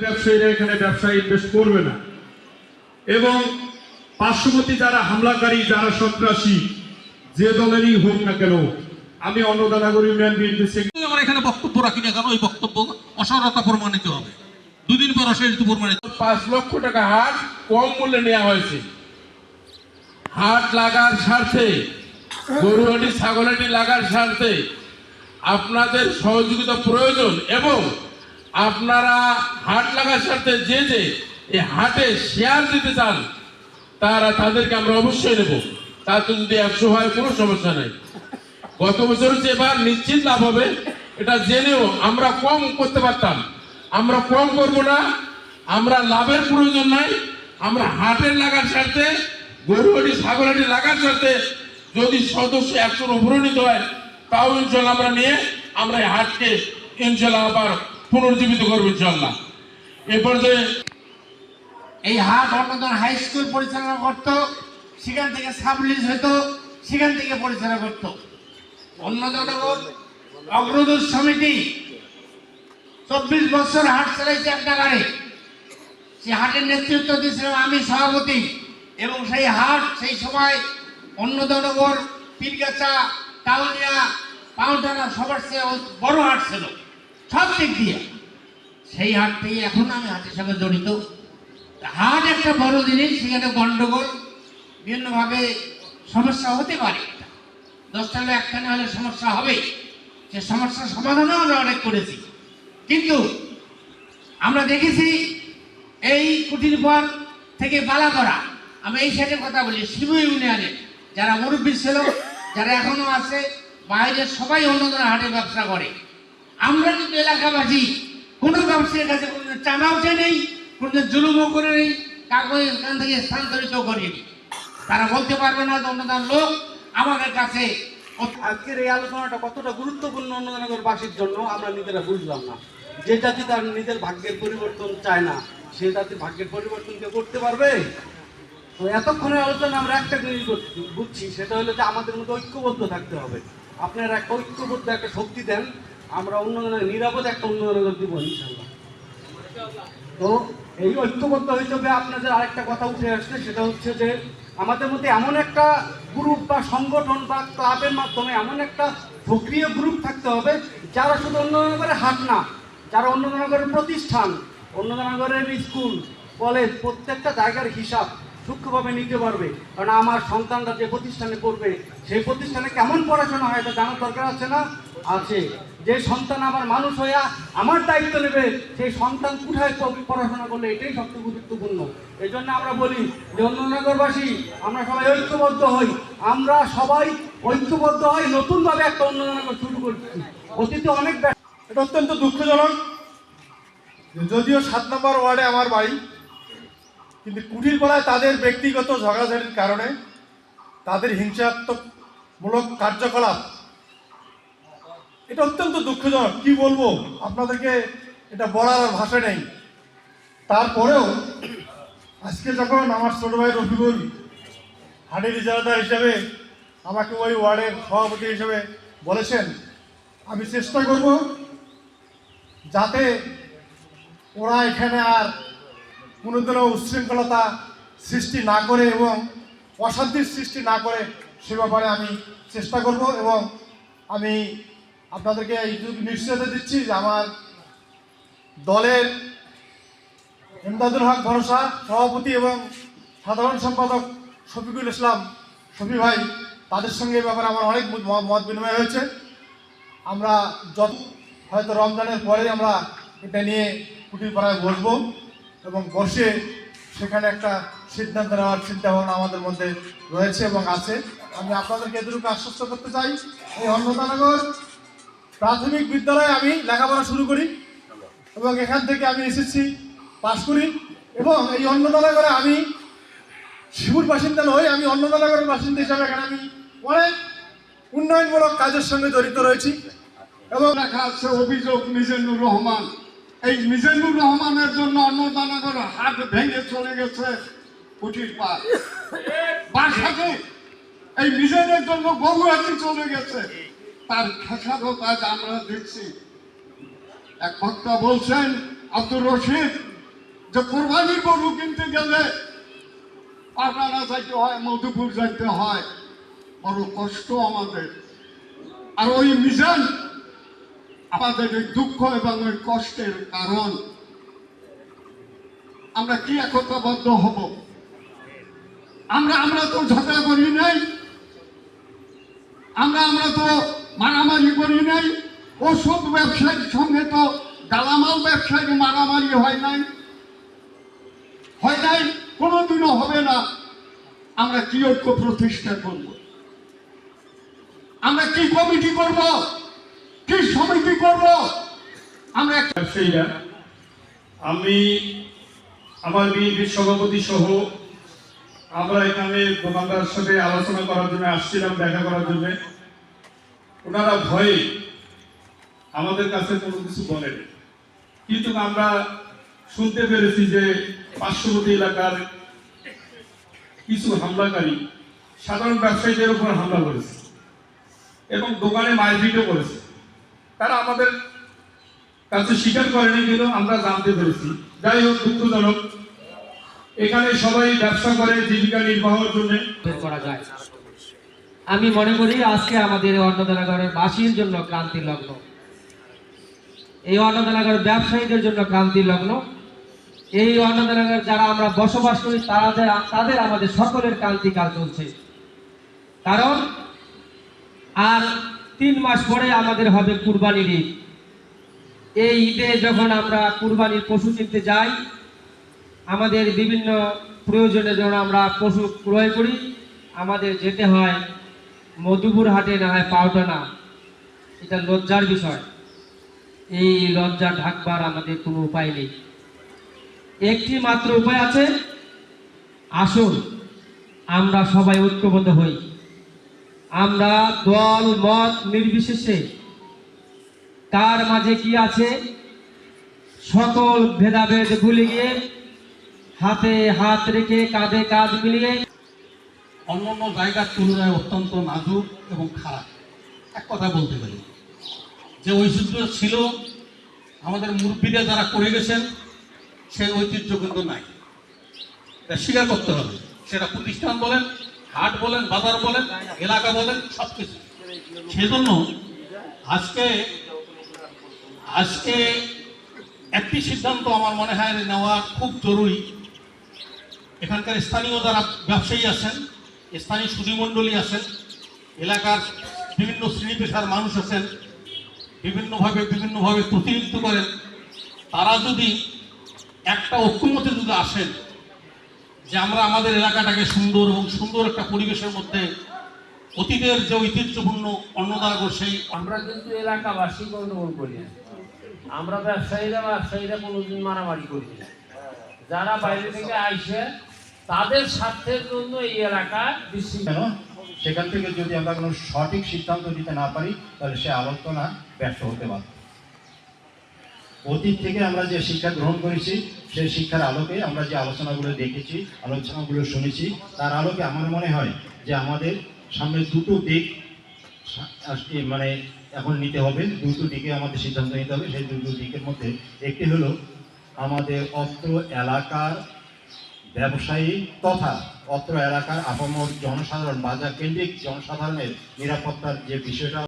ব্যবসায়ীরা এখানে ব্যবসায় ইনভেস্ট করবে না। এবং পার্শ্ববর্তী যারা হামলাকারী, যারা সন্ত্রাসী, যে দলেরই হোক না কেন, আমি অন্নদানগর ইউনিয়ন বিএনপি আমার এখানে বক্তব্য রাখি না কেন, ওই বক্তব্য অসরতা প্রমাণিত হবে, দুদিন পর অসরিত প্রমাণিত। 5 লক্ষ টাকা হাট কম মূল্যে নেওয়া হয়েছে। হাট লাগার স্বার্থে, গরুহাটি ছাগলহাটি লাগার স্বার্থে আপনাদের সহযোগিতা প্রয়োজন, এবং আপনারা হাট লাগার স্বার্থে যে এই হাটে শেয়ার দিতে চান তাদেরকে আমরা অবশ্যই নেব। তাতে যদি 100 হয় কোনো সমস্যা নাই। গত বছর এবার নিশ্চিত লাভ হবে, এটা জেনেও আমরা কম করতে পারতাম, আমরা কম করব না। আমরা লাভের প্রয়োজন নাই, আমরা হাটের লাগার স্বার্থে, গরুহাটি ছাগলহাটি লাগার স্বার্থে যদি সদস্য 100-র উপরে নিতে হয়, তাও ইনশাল্লাহ আমরা নিয়ে আমরা এই হাটকে ইনশাল্লাহ আবার পুনর্জীবিত করবো ইনশাল্লাহ। এরপর যে এই হাট অন্নদান হাই স্কুল পরিচালনা করত, সেখান থেকে সাবলিজ হতো, সেখান থেকে পরিচালনা করত অন্নদানগর অগ্রদূত সমিতি। 24 বছর হাট চালাইছে একটা গাড়ি। সেই হাটের নেতৃত্ব দিয়েছিলাম আমি সভাপতি, এবং সেই হাট সেই সময় অন্নদানগর, পীরগাছা, কাউনিয়া, পাউটানা সবার চেয়ে বড় হাট ছিল সব দিক দিয়ে। সেই হাট থেকে এখন আমি হাটের সঙ্গে জড়িত। হাট একটা বড় জিনিস, সেখানে গন্ডগোল বিভিন্নভাবে সমস্যা হতে পারে। 10টা হলে একখানে হলে সমস্যা হবে, সে সমস্যার সমাধানও আমরা অনেক করেছি। কিন্তু আমরা দেখেছি এই কুটির পর থেকে বালাগড়া, আমি এই সাইডের কথা বলি, শিবু ইউনিয়নে যারা মুরব্বী ছিল, যারা এখনো আছে, বাইরের সবাই অন্যদের হাটে ব্যবসা করে। আমরা কিন্তু এলাকাবাসী কোনো ব্যবসায়ীর কাছে কোনো চাঁদাও চেয়ে নেই, কোনো জুলুমও করে নেই, কাগজ এখান থেকে স্থানান্তরিত করিনি। তারা বলতে পারবে না যে অন্যদান লোক আমাদের কাছে। আজকের এই আলোচনাটা কতটা গুরুত্বপূর্ণ অন্নদানগরবাসীর জন্য আমরা নিজেরা বুঝলাম না। যে জাতি তার নিজের ভাগ্যের পরিবর্তন চায় না, সে জাতি ভাগ্যের পরিবর্তনকে করতে পারবে? তো এতক্ষণের আলোচনা আমরা একটা জিনিস বুঝছি, সেটা হলো যে আমাদের মধ্যে ঐক্যবদ্ধ থাকতে হবে। আপনারা একটা ঐক্যবদ্ধ একটা শক্তি দেন, আমরা অন্যজনের নিরাপদ একটা অন্নদানগর দিব ইনশাল্লাহ। তো এই ঐক্যবদ্ধ হিসেবে আপনাদের আরেকটা কথা উঠে আসছে, সেটা হচ্ছে যে আমাদের মধ্যে এমন একটা গ্রুপ বা সংগঠন বা ক্লাবের মাধ্যমে এমন একটা সক্রিয় গ্রুপ থাকতে হবে, যারা শুধু অন্নদানগরের হাট না, যারা অন্নদানগরের প্রতিষ্ঠান, অন্নদানগরের স্কুল, কলেজ, প্রত্যেকটা জায়গার হিসাব সূক্ষ্মভাবে নিতে পারবে। কারণ আমার সন্তানরা যে প্রতিষ্ঠানে পড়বে, সেই প্রতিষ্ঠানে কেমন পড়াশোনা হয় এটা জানার দরকার আছে না? আছে। যে সন্তান আমার মানুষ হইয়া আমার দায়িত্ব নেবে, সেই সন্তান কোথায় পড়াশোনা করলে, এটাই সবচেয়ে গুরুত্বপূর্ণ। এই জন্য আমরা বলি যে অন্নদানগরবাসী আমরা সবাই ঐক্যবদ্ধ হই, আমরা সবাই ঐক্যবদ্ধ হই, নতুনভাবে একটা অন্নদানগর শুরু করছি। অতীতে অনেক এটা অত্যন্ত দুঃখজনক, যদিও 7 নম্বর ওয়ার্ডে আমার বাড়ি, কিন্তু কুটিরপাড়ায় তাদের ব্যক্তিগত ঝগড়াঝাটির কারণে তাদের হিংসাত্মকমূলক কার্যকলাপ, এটা অত্যন্ত দুঃখজনক। কি বলবো আপনাদেরকে, এটা বলার ভাষা নেই। তারপরেও আজকে যখন আমার ছোট ভাই রফিকুল হাটের ইজারাদার হিসাবে আমাকে ওই ওয়ার্ডের সভাপতি হিসেবে বলেছেন, আমি চেষ্টা করব যাতে ওরা এখানে আর কোনোদিনও উচ্ছৃঙ্খলতা সৃষ্টি না করে এবং অশান্তির সৃষ্টি না করে, সে ব্যাপারে আমি চেষ্টা করব। এবং আমি আপনাদেরকে এইটুকু নিশ্চয়তা দিচ্ছি যে আমার দলের ইমদাদুল হক ভরসা সভাপতি এবং সাধারণ সম্পাদক শফিকুল ইসলাম শফি ভাই, তাদের সঙ্গে এই ব্যাপারে আমার অনেক মত বিনিময় হয়েছে। আমরা যত হয়তো রমজানের পরে আমরা এটা নিয়ে কুটিরপাড়ায় বসবো এবং বসে সেখানে একটা সিদ্ধান্ত নেওয়ার চিন্তাভাবনা আমাদের মধ্যে রয়েছে এবং আছে। আমি আপনাদেরকে এতটুকু আশ্বস্ত করতে চাই, এই অন্নদানগর প্রাথমিক বিদ্যালয়ে আমি লেখাপড়া শুরু করি এবং এখান থেকে আমি এসএসসি পাস করি, এবং এই অন্নদানগরে আমি শিবুর বাসিন্দা নই, আমি অন্নদানগরের বাসিন্দা হিসাবে এখানে আমি অনেক উন্নয়নমূলক কাজের সঙ্গে জড়িত রয়েছি। এবং লেখা আছে অভিযোগ মিজানুর রহমান। এই মিজানুর রহমানের জন্য অন্নদানগর হাট ভেঙে চলে গেছে কুটিরপাড়। বাসাতে এই মিজানের জন্য গরুহাটি চলে গেছে, তার খেসারত আজ আমরা দেখছি। এক বক্তা বলছেন, আব্দুর রশিদ যে কোরবানির গরু কিনতে গেলে পাবনা যাইতে হয়, মধুপুর যাইতে হয়, বড় কষ্ট আমাদের। আর ওই মিজান আমাদের এই দুঃখ এবং ওই কষ্টের কারণ। আমরা কি একতাবদ্ধ হব? আমরা তো ঝগড়া করি নাই, আমরা তো মারামারি করি নাই। ওষুধ ব্যবসায়ীর সঙ্গে তো গালামাল ব্যবসায়ী মারামারি হয় নাই, কোনোদিনও হবে না। আমরা কি ঐক্য প্রতিষ্ঠা করব? আমরা কি কমিটি করব, কি সমিতি করব? আমরা ব্যবসায়ীরা, আমি আমার বিএনপির সভাপতি সহ আমরা এখানে দোকানদার সাথে আলোচনা করার জন্য আসছিলাম, দেখা করার জন্য। ওনারা ভয়ে আমাদের কাছে কোনো কিছু বলেন, কিন্তু আমরা শুনতে পেরেছি যে পার্শ্ববর্তী এলাকার কিছু হামলাকারী সাধারণ ব্যবসায়ীদের উপর হামলা করেছে এবং দোকানে মারপিটও করেছে। তারা আমাদের কাছে স্বীকার করেনি, কিন্তু আমরা জানতে পেরেছি। যাই হোক, দুঃখজনক, এখানে সবাই ব্যবসা করে জীবিকা নির্বাহের জন্য করা যায়। আমি মনে করি আজকে আমাদের অন্নদানাগরের বাসীর জন্য ক্রান্তি লগ্ন, এই অন্নদানাগর ব্যবসায়ীদের জন্য ক্রান্তি লগ্ন। এই অন্নদানাগর যারা আমরা বসবাস করি তাদের আমাদের সকলের ক্রান্তিকাল চলছে। কারণ আর 3 মাস পরে আমাদের হবে কুরবানির ঈদ। এই ঈদে যখন আমরা কুরবানির পশু কিনতে যাই, আমাদের বিভিন্ন প্রয়োজনে যখন আমরা পশু ক্রয় করি, আমাদের যেতে হয় মধুপুর হাটে, না হয় পাউটানা। এটা লজ্জার বিষয়। এই লজ্জা ঢাকবার আমাদের কোনো উপায় নেই। একটি মাত্র উপায় আছে, আসুন আমরা সবাই ঐক্যবদ্ধ হই। আমরা দল মত নির্বিশেষে তার মাঝে কি আছে সকল ভেদাভেদ ভুলে গিয়ে হাতে হাত রেখে কাঁধে কাঁধ মিলিয়ে অন্যান্য জায়গার তুলনায় অত্যন্ত নাজুক এবং খারাপ। এক কথা বলতে পারি যে ঐতিহ্য ছিল, আমাদের মুরব্বীরা যারা করে গেছেন সেই ঐতিহ্য কিন্তু নাই। এটা স্বীকার করতে হবে। সেটা প্রতিষ্ঠান বলেন, হাট বলেন, বাজার বলেন, এলাকা বলেন, সব কিছু। সেজন্য আজকে একটি সিদ্ধান্ত আমার মনে হয় নেওয়া খুব জরুরি। এখানকার স্থানীয় যারা ব্যবসায়ী আছেন, স্থানীয় সুধীমণ্ডলী আছেন, এলাকার বিভিন্ন শ্রেণী পেশার মানুষ আছেন, বিভিন্নভাবে প্রতিনিধিত্ব করেন, তারা যদি একটা ঐক্যমতে যদি আসেন যে আমরা আমাদের এলাকাটাকে সুন্দর এবং সুন্দর একটা পরিবেশের মধ্যে অতীতের যে ঐতিহ্যপূর্ণ অন্নদাগর, সেই আমরা কিন্তু এলাকাবাসী গণ্ডগোল করি না। আমরা ব্যবসায়ীরা কোনোদিন মারামারি করি না। যারা বাইরে থেকে আইসে তাদের স্বার্থের জন্য এই এলাকা সেখান থেকে যদি আমরা কোনো সঠিক সিদ্ধান্ত নিতে না পারি, তাহলে সে আলোচনা ব্যর্থ হতে পারে। অতীত থেকে আমরা যে শিক্ষা গ্রহণ করেছি, সেই শিক্ষার আলোকে আমরা যে আলোচনাগুলো দেখেছি, আলোচনাগুলো শুনেছি, তার আলোকে আমার মনে হয় যে আমাদের সামনে দুটো দিক মানে এখন নিতে হবে। দুটো দিকে আমাদের সিদ্ধান্ত নিতে হবে। সেই দুটো দিকের মধ্যে একটি হলো আমাদের অত্র এলাকার ব্যবসায়ী তথা অত্র এলাকার আপামর জনসাধারণ, বাজার কেন্দ্রিক জনসাধারণের নিরাপত্তার যে বিষয়টা